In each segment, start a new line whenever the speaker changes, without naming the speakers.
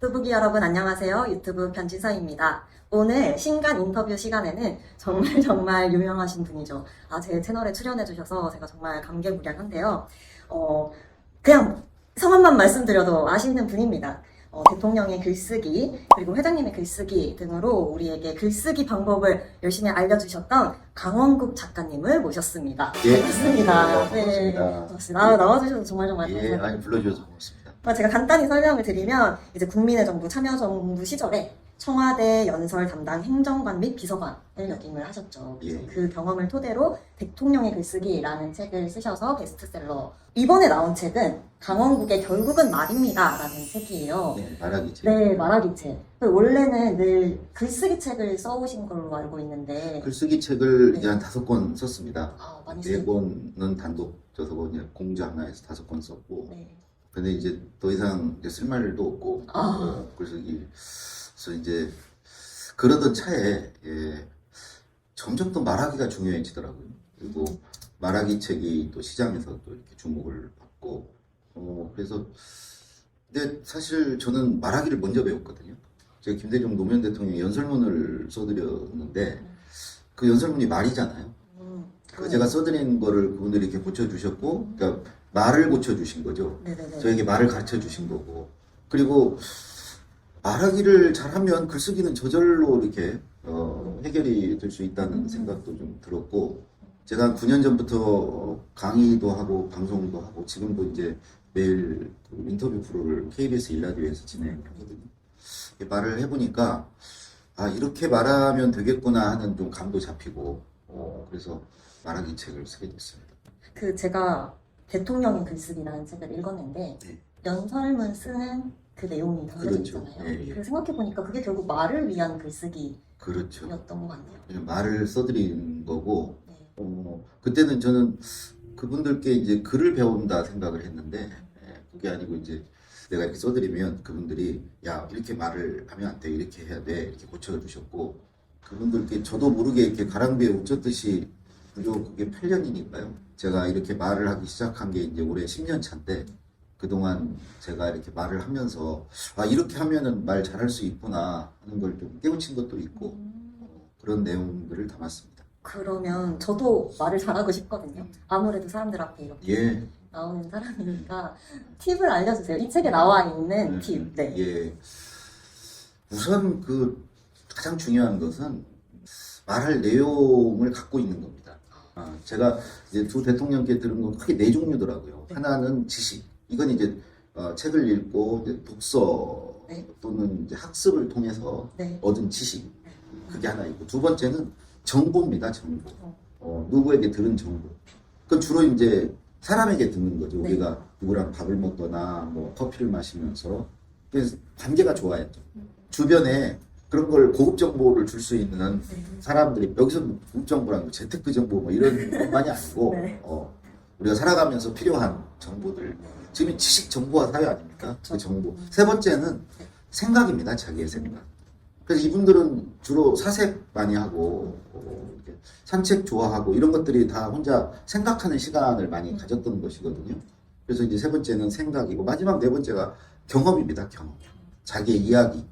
뚜부기 여러분 안녕하세요. 유튜브 변진서입니다. 오늘 신간 인터뷰 시간에는 정말 유명하신 분이죠. 제 채널에 출연해 주셔서 제가 정말 감개무량한데요. 그냥 성함만 말씀드려도 아시는 분입니다. 대통령의 글쓰기, 그리고 회장님의 글쓰기 등으로 우리에게 글쓰기 방법을 열심히 알려주셨던 강원국 작가님을 모셨습니다.
예.
반갑습니다.
네,
반갑습니다. 나와주셔서 정말
예,
감사합니다.
아니 불러주셔서 고맙습니다.
제가 간단히 설명을 드리면 이제 국민의 정부 참여정부 시절에 청와대 연설 담당 행정관 및 비서관을 역임을 하셨죠.
예.
그 경험을 토대로 대통령의 글쓰기라는 책을 쓰셔서 베스트셀러. 이번에 나온 책은 강원국의 결국은 말입니다 라는 책이에요.
네, 말하기 책.
네, 말하기 책. 원래는 늘 글쓰기 책을 써오신 걸로 알고 있는데
글쓰기 책을
네.
이제 한 5권 썼습니다.
많이
4권은 단독 저서고 이제 공주 하나에서 5권 썼고.
네.
근데 이제 더 이상 이제 쓸 말도 없고 글쓰기. 그래서 이제 그러던 차에 점점 더 말하기가 중요해지더라고요. 그리고 말하기 책이 또 시장에서 또 이렇게 주목을 받고 그래서 근데 사실 저는 말하기를 먼저 배웠거든요. 제가 김대중 노무현 대통령이 연설문을 써드렸는데 그 연설문이 말이잖아요. 그 제가 써드린 거를 그분들이 이렇게 고쳐주셨고, 그러니까 말을 고쳐주신 거죠.
네네네.
저에게 말을 가르쳐 주신 거고, 그리고 말하기를 잘하면 글쓰기는 저절로 이렇게 해결이 될 수 있다는 생각도 좀 들었고, 제가 한 9년 전부터 강의도 하고 방송도 하고 지금도 이제 매일 그 인터뷰 프로를 KBS 일라디오에서 진행하거든요. 말을 해보니까 이렇게 말하면 되겠구나 하는 좀 감도 잡히고 그래서 말하기 책을 쓰게 됐습니다.
제가 대통령의 글쓰기라는 책을 읽었는데
네.
연설문 쓰는 그 내용이 담겨져
그렇죠.
있잖아요.
예, 예.
그래서 생각해보니까 그게 결국 말을 위한 글쓰기였던
그렇죠.
것 같네요.
그냥 말을 써드린 거고
네.
그때는 저는 그분들께 이제 글을 배운다 생각을 했는데 그게 아니고 이제 내가 이렇게 써드리면 그분들이 야 이렇게 말을 하면 안 돼 이렇게 해야 돼 이렇게 고쳐주셨고 그분들께 저도 모르게 이렇게 가랑비에 웃졌듯이 무려 그게 8년이니까요. 제가 이렇게 말을 하기 시작한 게 이제 올해 10년 차인데 그동안 제가 이렇게 말을 하면서 이렇게 하면은 말 잘할 수 있구나 하는 걸 좀 깨우친 것도 있고 그런 내용들을 담았습니다.
그러면 저도 말을 잘하고 싶거든요. 아무래도 사람들 앞에 이렇게
예.
나오는 사람이니까 팁을 알려주세요. 이 책에 나와 있는 팁. 네.
예. 우선 그 가장 중요한 것은 말할 내용을 갖고 있는 겁니다. 제가 이제 두 대통령께 들은 건 크게 4종류더라고요.
네.
하나는 지식. 이건 이제 책을 읽고 이제 독서
네.
또는 이제 학습을 통해서
네.
얻은 지식. 그게 하나 있고 두 번째는 정보입니다. 정보. 누구에게 들은 정보. 그건 주로 이제 사람에게 듣는 거죠.
네.
우리가 누구랑 밥을 먹거나 뭐 커피를 마시면서 그래서 관계가 좋아야죠. 주변에 그런 걸 고급 정보를 줄 수 있는 사람들이 여기서 고급 정보라는 거 재테크 정보 뭐 이런 것만이 아니고
네.
우리가 살아가면서 필요한 정보들 지금 지식 정보화 사회 아닙니까?
그렇죠.
그 정보. 세 번째는 생각입니다. 자기의 생각. 그래서 이분들은 주로 사색 많이 하고 이렇게 산책 좋아하고 이런 것들이 다 혼자 생각하는 시간을 많이 가졌던 것이거든요. 그래서 이제 세 번째는 생각이고 마지막 네 번째가 경험입니다. 경험. 자기의 이야기.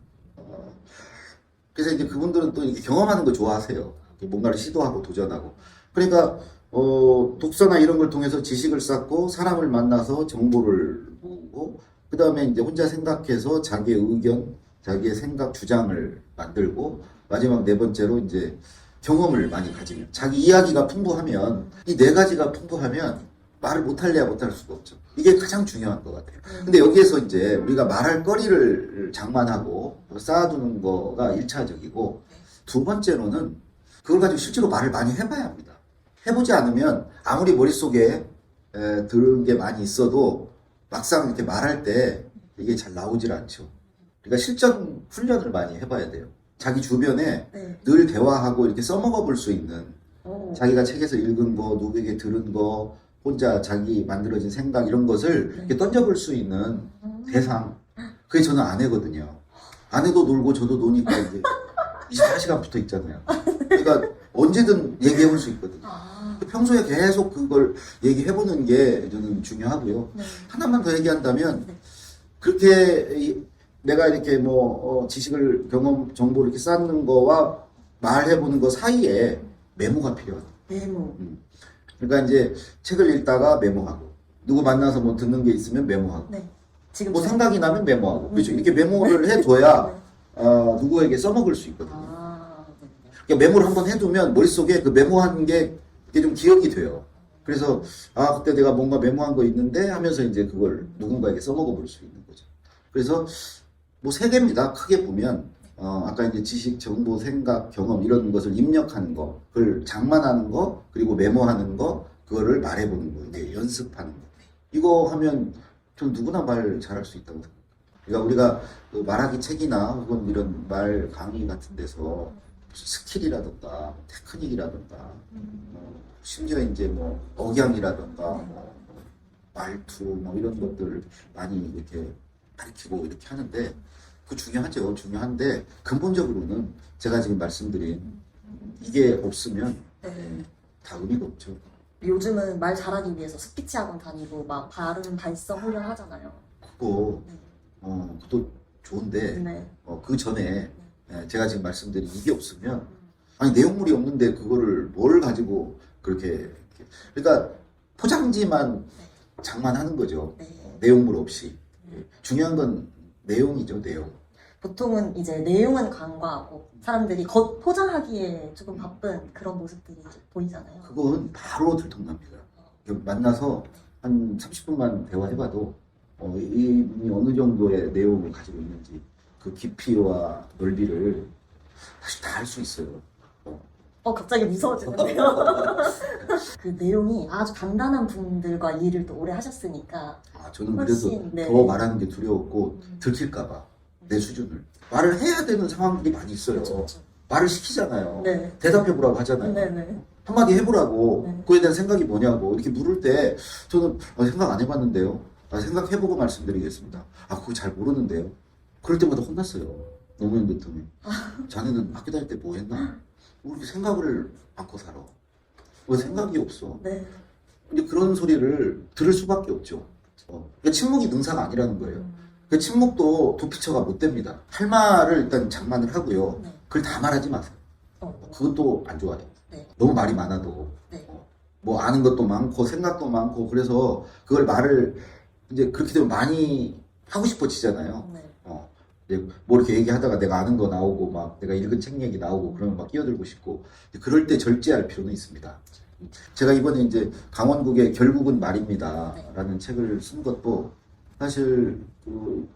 그래서 이제 그분들은 또 이렇게 경험하는 거 좋아하세요. 뭔가를 시도하고 도전하고. 그러니까 독서나 이런 걸 통해서 지식을 쌓고 사람을 만나서 정보를 모으고 그 다음에 이제 혼자 생각해서 자기의 의견, 자기의 생각, 주장을 만들고 마지막 네 번째로 이제 경험을 많이 가지면 자기 이야기가 풍부하면 이 네 가지가 풍부하면 말을 못할래야 못할 수가 없죠. 이게 가장 중요한 것 같아요. 근데 여기에서 이제 우리가 말할 거리를 장만하고 쌓아두는 거가 1차적이고 두 번째로는 그걸 가지고 실제로 말을 많이 해봐야 합니다. 해보지 않으면 아무리 머릿속에 들은 게 많이 있어도 막상 이렇게 말할 때 이게 잘 나오질 않죠. 그러니까 실전 훈련을 많이 해봐야 돼요. 자기 주변에 늘 대화하고 이렇게 써먹어 볼 수 있는 자기가 책에서 읽은 거, 누구에게 들은 거, 혼자 자기 만들어진 생각 이런 것을 이렇게 던져볼 수 있는 대상. 그게 저는 아내거든요. 아내도 놀고 저도 노니까 이제 24시간 붙어 있잖아요. 그러니까 언제든 얘기해 볼 수 있거든요. 평소에 계속 그걸 얘기해 보는 게 저는 중요하고요. 하나만 더 얘기한다면 그렇게 내가 이렇게 뭐 지식을 경험 정보를 이렇게 쌓는 거와 말해보는 거 사이에 메모가 필요하다.
메모.
그러니까 이제 책을 읽다가 메모하고 누구 만나서 뭐 듣는 게 있으면 메모하고
네. 지금
뭐
저-
생각이 나면 메모하고 그렇죠. 이렇게 메모를 해둬야
네.
누구에게 써먹을 수 있거든요.
아, 네.
그러니까 메모를 한번 해두면 머릿속에 그 메모한 게 이게 좀 기억이 돼요. 그래서 그때 내가 뭔가 메모한 거 있는데 하면서 이제 그걸 누군가에게 써먹어 볼 수 있는 거죠. 그래서 뭐 세 개입니다. 크게 보면 아까 이제 지식, 정보, 생각, 경험 이런 것을 입력하는 거, 그걸 장만하는 거, 그리고 메모하는 거, 그거를 말해보는 거, 이제 연습하는 거. 이거 하면 좀 누구나 말 잘할 수 있다고 생각해요. 그러니까 우리가 그 말하기 책이나 혹은 이런 말 강의 같은 데서 무슨 스킬이라든가 테크닉이라든가 심지어 이제 뭐 억양이라든가 말투 뭐 이런 것들을 많이 이렇게 가르치고 이렇게 하는데 그 중요하죠. 중요한데 근본적으로는 제가 지금 말씀드린 이게 없으면
네.
다 의미가 없죠.
요즘은 말 잘하기 위해서 스피치 학원 다니고 막 발음 발성 훈련 하잖아요.
그거
네.
그것도 좋은데
네.
그 전에 제가 지금 말씀드린 이게 없으면 아니 내용물이 없는데 그거를 뭘 가지고 그렇게 그러니까 포장지만 장만하는 거죠.
네.
내용물 없이. 중요한 건 내용이죠, 내용.
보통은 이제 내용은 간과하고 사람들이 겉 포장하기에 조금 바쁜 그런 모습들이 보이잖아요.
그건 바로 들통납니다. 만나서 한 30분만 대화해봐도 이분이 어느 정도의 내용을 가지고 있는지 그 깊이와 넓이를 사실 다 알 수 있어요.
갑자기 무서워지는데요. 그 내용이 아주 간단한 분들과 일을 또 오래 하셨으니까
저는 그래서
훨씬, 네.
더 말하는 게 두려웠고 들킬까봐 내 수준을 말을 해야 되는 상황들이 많이 있어요.
그렇죠.
말을 시키잖아요.
네.
대답해보라고 하잖아요.
네네.
한마디 해보라고
네.
그거에 대한 생각이 뭐냐고 이렇게 물을 때 저는 생각 안 해봤는데요. 생각해보고 말씀드리겠습니다. 그거 잘 모르는데요. 그럴 때마다 혼났어요. 노무현 대통령. 자네는 학교 다닐 때 뭐 했나? 왜 이렇게 생각을 않고 살아? 왜 생각이 없어?
네.
근데 그런 소리를 들을 수밖에 없죠. 그러니까 침묵이 능사가 아니라는 거예요. 그 침묵도 도피처가 못 됩니다. 할 말을 일단 장만을 하고요.
네.
그걸 다 말하지 마세요. 그것도 안 좋아요.
네.
너무 말이 많아도.
네.
뭐 아는 것도 많고 생각도 많고 그래서 그걸 말을 이제 그렇게 되면 많이 하고 싶어지잖아요.
네.
이제 뭐 이렇게 얘기하다가 내가 아는 거 나오고 막 내가 읽은 책 얘기 나오고 그러면 막 끼어들고 싶고 그럴 때 절제할 필요는 있습니다. 제가 이번에 이제 강원국의 결국은 말입니다 라는 책을 쓴 것도 사실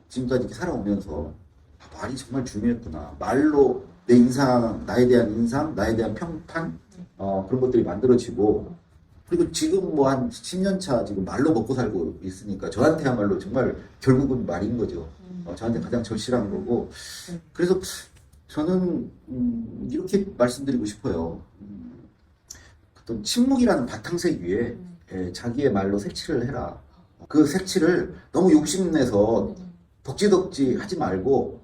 지금까지 이렇게 살아오면서 말이 정말 중요했구나. 말로 내 인상, 나에 대한 인상, 나에 대한 평판 그런 것들이 만들어지고 그리고 지금 뭐 한 10년 차 지금 말로 먹고 살고 있으니까 저한테야말로 정말 결국은 말인 거죠. 저한테 가장 절실한 거고 그래서 저는 이렇게 말씀드리고 싶어요. 어떤 침묵이라는 바탕색 위에 자기의 말로 색칠을 해라. 그 색칠을 너무 욕심내서 덕지덕지 하지 말고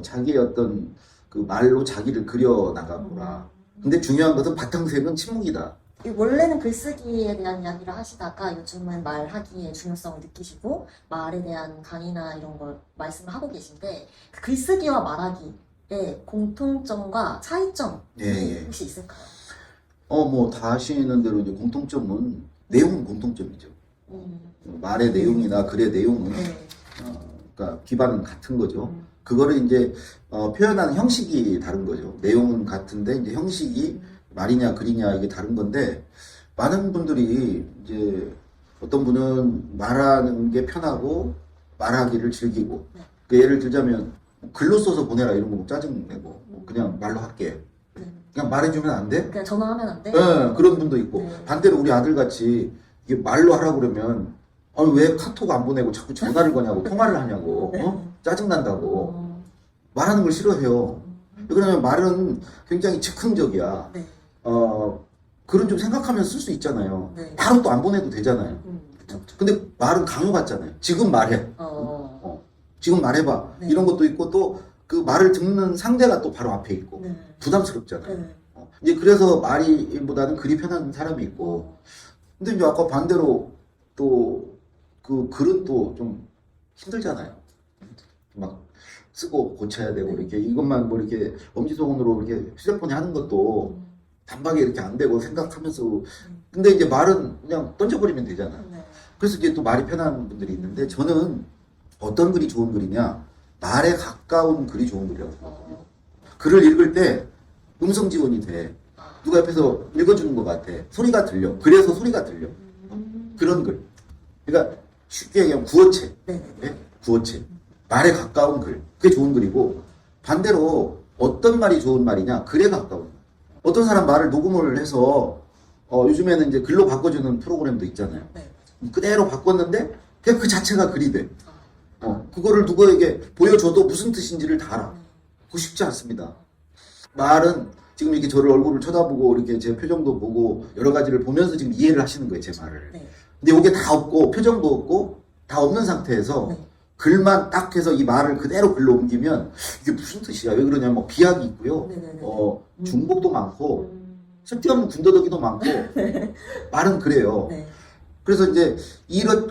자기의 어떤 그 말로 자기를 그려 나가보라. 근데 중요한 것은 바탕색은 침묵이다.
원래는 글쓰기에 대한 이야기를 하시다가 요즘은 말하기의 중요성을 느끼시고 말에 대한 강의나 이런 걸 말씀을 하고 계신데 그 글쓰기와 말하기의 공통점과 차이점이 혹시 있을까요?
뭐 다 아시는 대로 이제 공통점은 내용은 공통점이죠. 말의 내용이나 글의 내용은 그러니까 기반은 같은 거죠. 그거를 이제 표현하는 형식이 다른 거죠. 내용은 같은데 이제 형식이 말이냐 글이냐 이게 다른 건데 많은 분들이 이제 어떤 분은 말하는 게 편하고 말하기를 즐기고 그 예를 들자면 글로 써서 보내라 이런 거 짜증내고 그냥 말로 할게 그냥 말해주면 안 돼?
그냥 전화하면 안 돼?
네, 그런 분도 있고
네.
반대로 우리 아들같이 이게 말로 하라고 그러면 왜 카톡 안 보내고 자꾸 전화를 거냐고 통화를 하냐고 짜증난다고 말하는 걸 싫어해요. 그러면 말은 굉장히 즉흥적이야.
네.
글은 좀 생각하면서 쓸 수 있잖아요.
네.
바로 또 안 보내도 되잖아요.
그쵸.
근데 말은 강요받잖아요. 지금 말해. 지금 말해봐.
네.
이런 것도 있고 또 그 말을 듣는 상대가 또 바로 앞에 있고
네.
부담스럽잖아요.
네.
이제 그래서 말이보다는 글이 편한 사람이 있고 근데 이제 아까 반대로 또 그 글은 또 좀 힘들잖아요. 막 쓰고 고쳐야 되고 이렇게 이것만 뭐 이렇게 엄지손으로 이렇게 휴대폰에 하는 것도 단박에 이렇게 안 되고 생각하면서 근데 이제 말은 그냥 던져버리면 되잖아.
네.
그래서 이제 또 말이 편한 분들이 있는데 저는 어떤 글이 좋은 글이냐 말에 가까운 글이 좋은 글이라고 생각해요. 글을 읽을 때 음성 지원이 돼. 누가 옆에서 읽어주는 것 같아. 소리가 들려. 그래서 소리가 들려. 그런 글. 그러니까 쉽게 얘기하면 구어체.
네.
네? 구어체. 말에 가까운 글. 그게 좋은 글이고 반대로 어떤 말이 좋은 말이냐 글에 가까운 말. 어떤 사람 말을 녹음을 해서 요즘에는 이제 글로 바꿔주는 프로그램도 있잖아요.
네.
그대로 바꿨는데 그냥 그 자체가 글이 돼. 그거를 누구에게 보여줘도 무슨 뜻인지를 다 알아. 그거 쉽지 않습니다. 말은 지금 이렇게 저를 얼굴을 쳐다보고 이렇게 제 표정도 보고 여러 가지를 보면서 지금 이해를 하시는 거예요, 제 말을.
네.
근데 이게 다 없고 표정도 없고 다 없는 상태에서
네.
글만 딱 해서 이 말을 그대로 글로 옮기면 이게 무슨 뜻이야? 왜 그러냐면 뭐 비약이 있고요.
네네네.
중복도 많고 쓸데없는 군더더기도 많고 말은 그래요.
네.
그래서 이제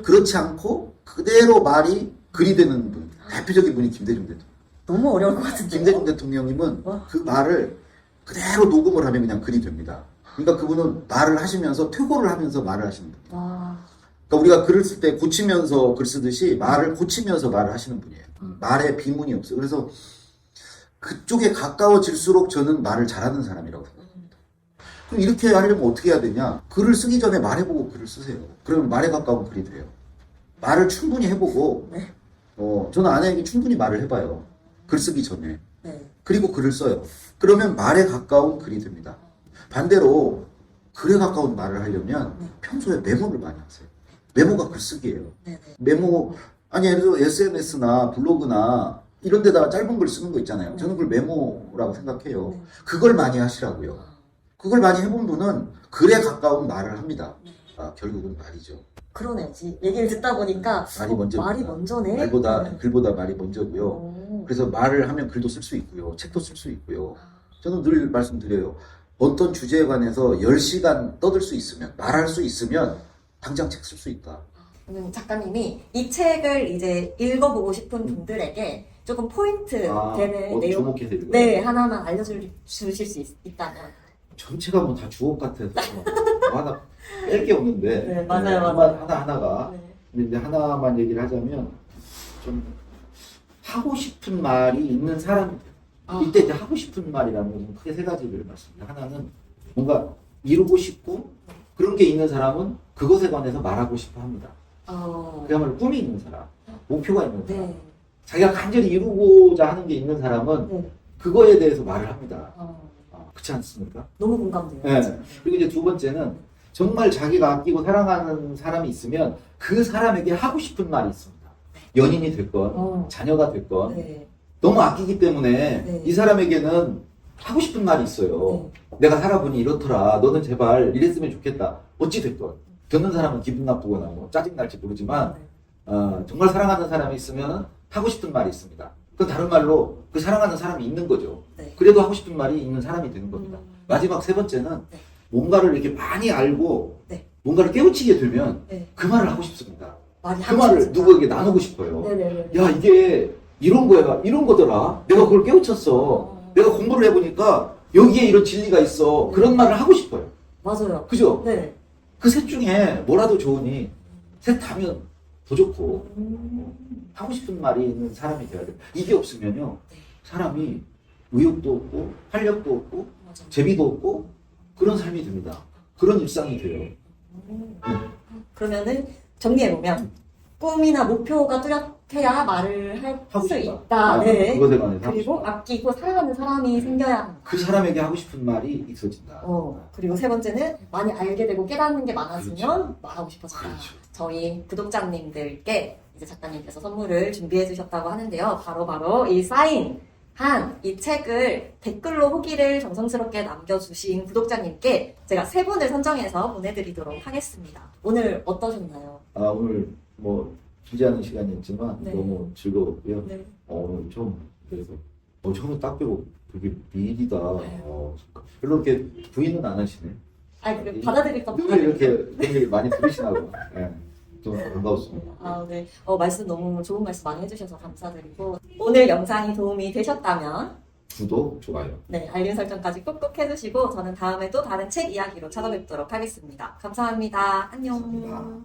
그렇지 않고 그대로 말이 글이 되는 분 대표적인 분이 김대중 대통령.
너무 어려울 것 같은데.
김대중 대통령님은
와.
그 말을 그대로 녹음을 하면 그냥 글이 됩니다. 그러니까 그분은 말을 하시면서 퇴고를 하면서 말을 하시는 분이에요.
와.
그러니까 우리가 글을 쓸 때 고치면서 글 쓰듯이 말을 고치면서 말을 하시는 분이에요. 말에 비문이 없어요. 그래서 그쪽에 가까워질수록 저는 말을 잘하는 사람이라고 생각합니다. 그럼 이렇게 하려면 어떻게 해야 되냐? 글을 쓰기 전에 말해보고 글을 쓰세요. 그러면 말에 가까운 글이 돼요. 말을 충분히 해보고
네.
저는 아내에게 충분히 말을 해봐요. 글 쓰기 전에.
네.
그리고 글을 써요. 그러면 말에 가까운 글이 됩니다. 반대로 글에 가까운 말을 하려면 평소에 메모를 많이 하세요. 메모가 글쓰기예요.
네네.
메모 아니 예를 들어 SNS나 블로그나 이런 데다가 짧은 글 쓰는 거 있잖아요. 저는 그걸 메모라고 생각해요.
네.
그걸 많이 하시라고요. 그걸 많이 해본 분은 글에 가까운 말을 합니다. 결국은 말이죠.
그러네요. 얘기를 듣다 보니까
말이 먼저
말이 먼저네.
말보다
네.
글보다 말이 먼저고요.
오.
그래서 말을 하면 글도 쓸 수 있고요. 책도 쓸 수 있고요. 저는 늘 말씀드려요. 어떤 주제에 관해서 10시간 떠들 수 있으면 말할 수 있으면 당장 책 쓸 수 있다.
작가님이 이 책을 이제 읽어보고 싶은 분들에게 조금 포인트 되는 내용
주목해서 읽어요.
네, 하나만 알려주실 수 있다면.
전체가 뭐 다 주옥 같아서 뭐 하나 뺄 게 없는데
네, 맞아요.
하나가
네.
근데 이제 하나만 얘기를 하자면 좀 하고 싶은 말이 있는 사람 이때 이제 하고 싶은 말이라는 것은 크게 세 가지를 말씀드립니다. 하나는 뭔가 이루고 싶고 그런 게 있는 사람은 그것에 관해서 말하고 싶어 합니다. 그야말로 꿈이 있는 사람, 목표가 있는 사람,
네.
자기가 간절히 이루고자 하는 게 있는 사람은
네.
그거에 대해서 말을 합니다. 그렇지 않습니까?
너무 공감돼요.
네. 그리고 이제 두 번째는 정말 자기가 아끼고 사랑하는 사람이 있으면 그 사람에게 하고 싶은 말이 있습니다. 연인이 됐건 자녀가 됐건
네.
너무 아끼기 때문에
네.
이 사람에게는 하고 싶은 말이 있어요. 내가 살아보니 이렇더라. 너는 제발 이랬으면 좋겠다. 어찌 됐건 듣는 사람은 기분 나쁘거나 뭐 짜증 날지 모르지만 정말 사랑하는 사람이 있으면 하고 싶은 말이 있습니다. 그건 다른 말로 그 사랑하는 사람이 있는 거죠.
네.
그래도 하고 싶은 말이 있는 사람이 되는 겁니다. 마지막 세 번째는
네.
뭔가를 이렇게 많이 알고
네.
뭔가를 깨우치게 되면
네.
그 말을 하고 싶습니다.
많이
그
하고
말을
싶다.
누구에게 나누고 싶어요.
네네네.
야, 이게 이런 거야. 이런 거더라. 내가 그걸 깨우쳤어. 내가 공부를 해보니까 여기에 이런 진리가 있어. 그런 말을 하고 싶어요.
맞아요.
그죠?
네.
그 셋 중에 뭐라도 좋으니 셋 하면 더 좋고 하고 싶은 말이 있는 사람이 돼야 돼요. 이게 없으면요. 사람이 의욕도 없고 활력도 없고
맞아요.
재미도 없고 그런 삶이 됩니다. 그런 일상이 돼요.
그러면은 정리해보면 꿈이나 목표가 뚜렷해야 말을 할
하고
수
싶다.
있다. 네.
그것에 관해서 하고
그리고
싶다.
아끼고 사랑하는 사람이 생겨야 한다.
그 사람에게 하고 싶은 말이 있어진다.
그리고 세 번째는 많이 알게 되고 깨닫는 게 많아지면
그렇죠.
말하고 싶어진다.
그렇죠.
저희 구독자님들께 이제 작가님께서 선물을 준비해 주셨다고 하는데요. 바로 이 사인한 이 책을 댓글로 후기를 정성스럽게 남겨주신 구독자님께 제가 3분을 선정해서 보내드리도록 하겠습니다. 오늘 어떠셨나요?
오늘 뭐 길지 않은 시간이었지만
네.
너무 즐거웠고요.
네.
오늘 좀 그래서 저는 딱 빼고 되게 미리다. 별로 이렇게 부인은 안 하시네.
그래, 받아들일까
늘 이렇게 그런 얘기 많이 들으시나 봐. 예. 또 반가웠습니다.
네. 말씀 너무 좋은 말씀 많이 해주셔서 감사드리고, 오늘 영상이 도움이 되셨다면,
구독, 좋아요.
네, 알림 설정까지 꾹꾹 해주시고, 저는 다음에 또 다른 책 이야기로 찾아뵙도록 하겠습니다. 감사합니다. 안녕.
감사합니다.